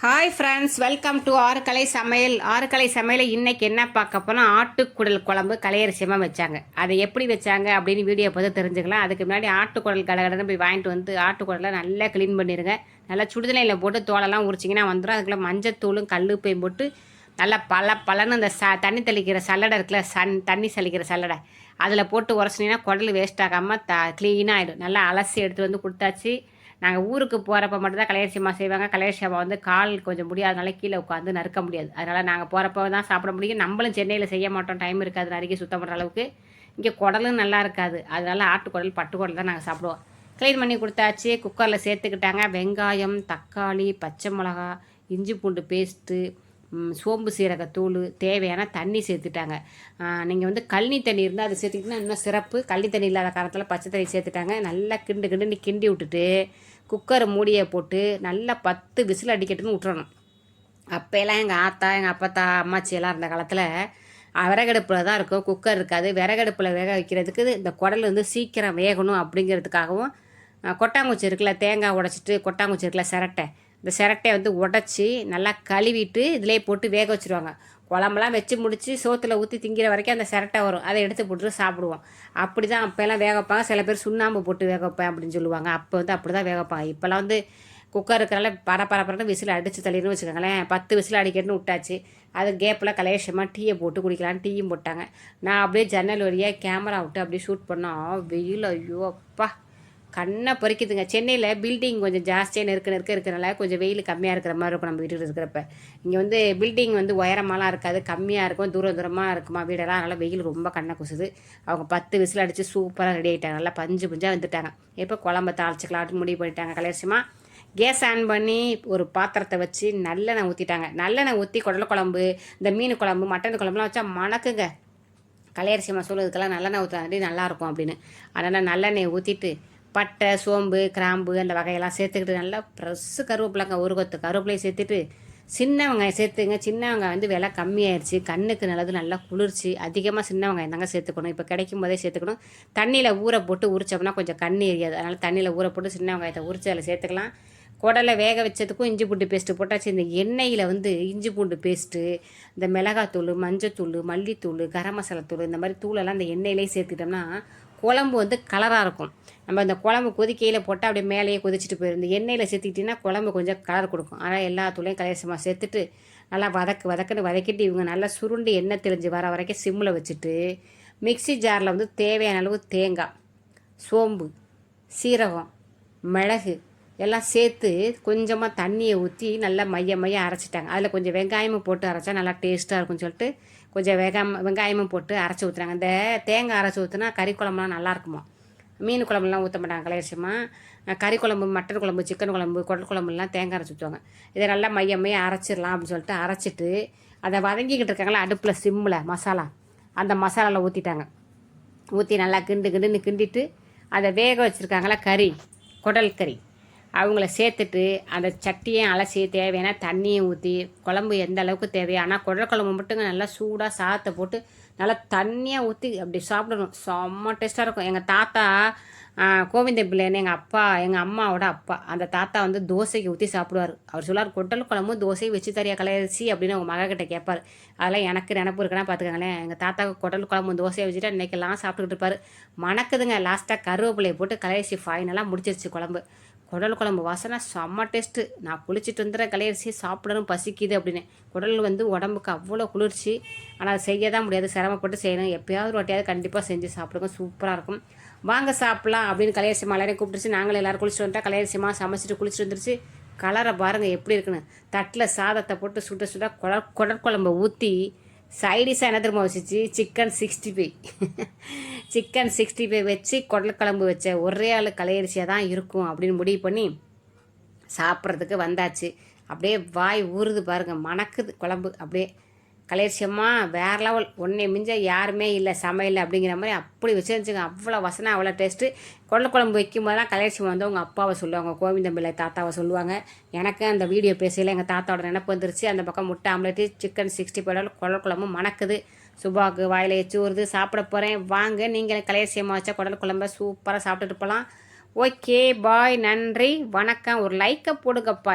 Hi friends, welcome to ஆறுக்கலை சமையல். ஆறுக்கலை சமையல் இன்றைக்கி என்ன பார்க்க போனால் ஆட்டுக்குடல் குழம்பு கலையரிசியமாக வச்சாங்க. அதை எப்படி வச்சாங்க அப்படின்னு வீடியோ பார்த்து தெரிஞ்சுக்கலாம். அதுக்கு முன்னாடி ஆட்டுக்குடல் கடகடன்னு போய் வாங்கிட்டு வந்து ஆட்டுக்குடலை நல்லா க்ளீன் பண்ணிடுங்க. நல்லா சுடுதலையில் போட்டு தோலெல்லாம் உரிச்சிங்கன்னா வந்துடும். அதுக்குள்ளே மஞ்சத்தூளும் கல்லுப்பையும் போட்டு நல்லா பலன்னு இந்த தண்ணி தெளிக்கிற சல்லடை இருக்குல்ல, தண்ணி சலிக்கிற சல்லடை அதில் போட்டு உரசினீங்கன்னா குடல் வேஸ்ட் ஆகாமல் க்ளீனாக ஆகிடும். நல்லா அலசி எடுத்து வந்து கொடுத்தாச்சு. நாங்கள் ஊருக்கு போகிறப்ப மட்டும்தான் கலையரிசிமா செய்வாங்க. கலையரிசிமா வந்து கால் கொஞ்சம் முடியாதனால கீழே உட்காந்து நறுக்க முடியாது. அதனால் நாங்கள் போகிறப்ப தான் சாப்பிட முடியும். நம்மளும் சென்னையில் செய்ய மாட்டோம், டைம் இருக்காது நறுக்கி சுத்தம் பண்ணுற அளவுக்கு. இங்கே குடலும் நல்லா இருக்காது. அதனால் ஆட்டுக்குடல் பட்டுக்குடல் தான் நாங்கள் சாப்பிடுவோம். க்ளீன் பண்ணி கொடுத்தாச்சு. குக்கரில் சேர்த்துக்கிட்டாங்க. வெங்காயம், தக்காளி, பச்சை மிளகா, இஞ்சி பூண்டு பேஸ்ட்டு, சோம்பு சீரகத்தூள், தேவையான தண்ணி சேர்த்துட்டாங்க. நீங்கள் வந்து கழனி தண்ணி இருந்தால் அது சேர்த்துக்கிட்டிங்கன்னா இன்னும் சிறப்பு. கழனி தண்ணி இல்லாத காலத்தில் பச்சை தண்ணி சேர்த்துட்டாங்க. நல்லா கிண்டுன்னு கிண்டி விட்டுட்டு குக்கர் மூடியை போட்டு நல்லா 10 விசில் அடிக்கட்டுன்னு விட்டுறணும். அப்போல்லாம் எங்கள் ஆத்தா, எங்கள் அப்பத்தா, அம்மாச்சியெல்லாம் இருந்த காலத்தில் விறகடுப்பில் தான் இருக்கும், குக்கர் இருக்காது. விறகடுப்பில் வேக வைக்கிறதுக்கு இந்த குடல் வந்து சீக்கிரம் வேகணும் அப்படிங்கிறதுக்காகவும் கொட்டாங்குச்சி இருக்குல்ல, தேங்காய் உடச்சிட்டு கொட்டாங்குச்சி இருக்குல்ல, சிரட்டை, இந்த சிரட்டையை வந்து உடச்சி நல்லா கழுவிட்டு இதிலே போட்டு வேக வச்சுருவாங்க. குழம்பெல்லாம் வச்சு முடித்து சோத்தில் ஊற்றி திங்கிற வரைக்கும் அந்த சிரட்டை வரும். அதை எடுத்து போட்டு சாப்பிடுவோம். அப்படி தான் அப்போல்லாம் வேக வைப்பாங்க. சில பேர் சுண்ணாம்பு போட்டு வேக வைப்பேன் அப்படின்னு சொல்லுவாங்க. அப்போ வந்து அப்படி தான் வேக வைப்பாங்க. இப்போல்லாம் வந்து குக்கர் இருக்கிறனால பரபரன்னு விசில் அடித்து தள்ளின்னு வச்சுக்கோங்களேன். 10 விசில் அடிக்கட்டுன்னு விட்டாச்சு. அது கேப்பில் கலையரிசியமாக டீயை போட்டு குடிக்கலான்னு டீயும் போட்டாங்க. நான் அப்படியே ஜன்னல் வழியாக கேமரா விட்டு அப்படியே ஷூட் பண்ணோம். வெயில் ஐயோ அப்பா கண்ணை பறிக்குதுங்க. சென்னையில் பில்டிங் கொஞ்சம் ஜாஸ்தியாக இருக்கிறனால கொஞ்சம் வெயில் கம்மியாக இருக்கிற மாதிரி இருக்கும் நம்ம வீட்டில் இருக்கிறப்ப. இங்கே வந்து பில்டிங் வந்து உயரமாலாம் இருக்காது, கம்மியாக இருக்கும், தூரமாக இருக்குமா வீடெல்லாம். அதனால் வெயில் ரொம்ப கண்ணை குசுது. அவங்க 10 விசில் அடித்து சூப்பராக ரெடி ஆகிட்டாங்க. நல்லா பஞ்சு வந்துட்டாங்க. இப்போ குழம்ப தாளிச்சிக்கலாம்னு முடிவு பண்ணிட்டாங்க கலையரிசியமாக. கேஸ் ஆன் பண்ணி ஒரு பாத்திரத்தை வச்சு நல்லெண்ணெய் ஊற்றிட்டாங்க. நல்லெண்ணெய் ஊற்றி குடல் குழம்பு, இந்த மீன் குழம்பு, மட்டன் குழம்புலாம் வச்சா மணக்குங்க. கலையரிசியமாக சொல்லுறதுக்கெல்லாம் நல்லெண்ணெய் ஊற்றாண்டி நல்லாயிருக்கும் அப்படின்னு. அதனால் நல்லெண்ணெயை ஊற்றிட்டு பட்டை, சோம்பு, கிராம்பு அந்த வகையெல்லாம் சேர்த்துக்கிட்டு நல்லா ப்ரெஸ்ஸு கருவேப்பிலைங்க, ஒரு கொத்து கருவேப்பிலையை சேர்த்துட்டு சின்ன வெங்காயம் சேர்த்துங்க. சின்ன வெங்காயம் வந்து விலை கம்மியாயிடுச்சு, கண்ணுக்கு நல்லது, நல்லா குளிர்ச்சி. அதிகமாக சின்ன வெங்காயம் தாங்க சேர்த்துக்கணும். இப்போ கிடைக்கும் போதே சேர்த்துக்கணும். தண்ணியில் ஊற போட்டு உரிச்சோம்னா கொஞ்சம் கண்ணு எரியாது. அதனால் தண்ணியில் ஊற போட்டு சின்ன வெங்காயத்தை உரிச்சு அதில் சேர்த்துக்கலாம். குடலை வேக வச்சதுக்கும் இஞ்சி பூண்டு பேஸ்ட்டு போட்டாச்சு. இந்த எண்ணெயில் வந்து இஞ்சி பூண்டு பேஸ்ட்டு, இந்த மிளகாத்தூள், மஞ்சத்தூள், மல்லித்தூள், கரம் மசாலா தூள், இந்த மாதிரி தூளெல்லாம் இந்த எண்ணெயிலே சேர்த்துக்கிட்டோம்னா குழம்பு வந்து கலராக இருக்கும். நம்ம இந்த குழம்பு கொதிக்கையில் போட்டால் அப்படியே மேலேயே கொதிச்சுட்டு போயிடும். இந்த எண்ணெயில் சேர்த்துக்கிட்டிங்கன்னா குழம்பு கொஞ்சம் கலர் கொடுக்கும். ஆனால் எல்லா தூளையும் கலையரிசியமாக சேர்த்துட்டு நல்லா வதக்குன்னு வதக்கிட்டு இவங்க நல்லா சுருண்டு எண்ணெய் தெளிஞ்சு வர வரைக்கும் சிம்மில் வச்சுட்டு மிக்சி ஜாரில் வந்து தேவையான அளவு தேங்காய், சோம்பு, சீரகம், மிளகு எல்லாம் சேர்த்து கொஞ்சமாக தண்ணியை ஊற்றி நல்லா மைய அரைச்சிட்டாங்க. அதில் கொஞ்சம் வெங்காயமும் போட்டு அரைச்சா நல்லா டேஸ்ட்டாக இருக்கும்னு சொல்லிட்டு கொஞ்சம் வெங்காயமும் போட்டு அரைச்சி ஊற்றுறாங்க. இந்த தேங்காய் அரைச்சி ஊற்றுனா கறி குழம்புலாம் நல்லாயிருக்குமா. மீன் குழம்புலாம் ஊற்ற மாட்டாங்க கலையரிசியமாக. கறி குழம்பு, மட்டன் குழம்பு, சிக்கன் குழம்பு, குடல் குழம்புலாம் தேங்காய் அரைச்சி ஊற்றுவாங்க. இதை நல்லா மைய அரைச்சிடலாம் அப்படின்னு சொல்லிட்டு அரைச்சிட்டு அதை வதங்கிக்கிட்டு இருக்காங்களா அடுப்பில் சிம்மில் மசாலா, அந்த மசாலாவில் ஊற்றிட்டாங்க. ஊற்றி நல்லா கிண்டிட்டு அதை வேக வச்சுருக்காங்களா கறி, குடல் கறி, அவங்கள சேர்த்துட்டு அந்த சட்டியும் அலசி தேவையான தண்ணியை ஊற்றி குழம்பு எந்த அளவுக்கு தேவையோ, ஆனால் குடல் குழம்பு மட்டுங்க நல்லா சூடாக சாதத்தை போட்டு நல்லா தண்ணியாக ஊற்றி அப்படி சாப்பிடணும். செம்ம டேஸ்ட்டாக இருக்கும். எங்கள் தாத்தா கோவிந்த பிள்ளைன்னு எங்கள் அம்மாவோட அப்பா, அந்த தாத்தா வந்து தோசைக்கு ஊற்றி சாப்பிடுவார். அவர் சொல்லார், குடல் குழம்பு தோசையை வச்சு தரியா கலையரிசி அப்படின்னு அவங்க மகக்கிட்ட கேட்பார். அதெல்லாம் எனக்கு நினப்பு இருக்குன்னா பார்த்துக்கங்களேன். எங்கள் தாத்தாவுக்கு குடல் குழம்பு தோசையை வச்சுட்டு இன்றைக்கெல்லாம் சாப்பிட்டுக்கிட்டு இருப்பார். மணக்குதுங்க. லாஸ்ட்டாக கருவேப்பிலையை போட்டு கலையரிசி ஃபைனலாக முடிச்சிருச்சு குழம்பு. குடல் குழம்பு வாசனை செம்ம டேஸ்ட்டு. நான் குளிச்சுட்டு வந்துடுற கலையரிசி சாப்பிடணும் பசிக்குது அப்படின்னு. குடல் வந்து உடம்புக்கு அவ்வளோ குளிர்ச்சி. ஆனால் அதை செய்ய தான் முடியாது, சிரமப்பட்டு செய்யணும். எப்போயாவது ஒரு வாட்டியாவது கண்டிப்பாக செஞ்சு சாப்பிடுங்க, சூப்பராக இருக்கும். வாங்க சாப்பிட்லாம் அப்படின்னு கலையரிசிமா எல்லாரையும் கூப்பிட்டுச்சு. நாங்களும் எல்லோரும் குளிச்சுட்டு வந்துட்டா. கலையரிசிமா சமைச்சிட்டு குளிச்சுட்டு வந்துருச்சு. கலரை பாருங்கள் எப்படி இருக்குன்னு. தட்டில் சாதத்தை போட்டு சுட குடற்குழம்பை ஊற்றி சைடிஷாக என்ன திரும்ப வச்சிச்சு, சிக்கன் 65 சிக்கன் 65 வச்சு குடல் குழம்பு வச்ச ஒரே ஆள் கலையரிசியாக தான் இருக்கும் அப்படின்னு முடிவு பண்ணி சாப்பிட்றதுக்கு வந்தாச்சு. அப்படியே வாய் ஊறுது பாருங்கள், மணக்குது குழம்பு. அப்படியே கலையரிசியமாக வேறு லெவல், ஒன்றே மிஞ்ச யாருமே இல்லை சமையல் அப்படிங்கிற மாதிரி அப்படி வச்சுருந்துச்சுங்க. அவ்வளோ வசனம், அவ்வளோ டேஸ்ட்டு. குடல் குழம்பு வைக்கும் போதெல்லாம் கலையரிசியமாக வந்து அவங்க அப்பாவை சொல்லுவாங்க, கோவிந்தம்பிள்ளை தாத்தாவை சொல்லுவாங்க. எனக்கு அந்த வீடியோ பேசையில் எங்கள் தாத்தாவோட நினப்பு வந்துருச்சு. அந்த பக்கம் முட்டை ஆம்லேட்டு, சிக்கன் 65 குடல் குழம்பு மணக்குது. சுபாவுக்கு வாயில் எச்சு வருது. சாப்பிட போகிறேன் வாங்க. நீங்கள் கலையரிசியமாக வச்சா குடல் குழம்பை சூப்பராக சாப்பிட்டுட்டு போகலாம். ஓகே பாய், நன்றி, வணக்கம். ஒரு லைக்கை போடுங்கப்பா.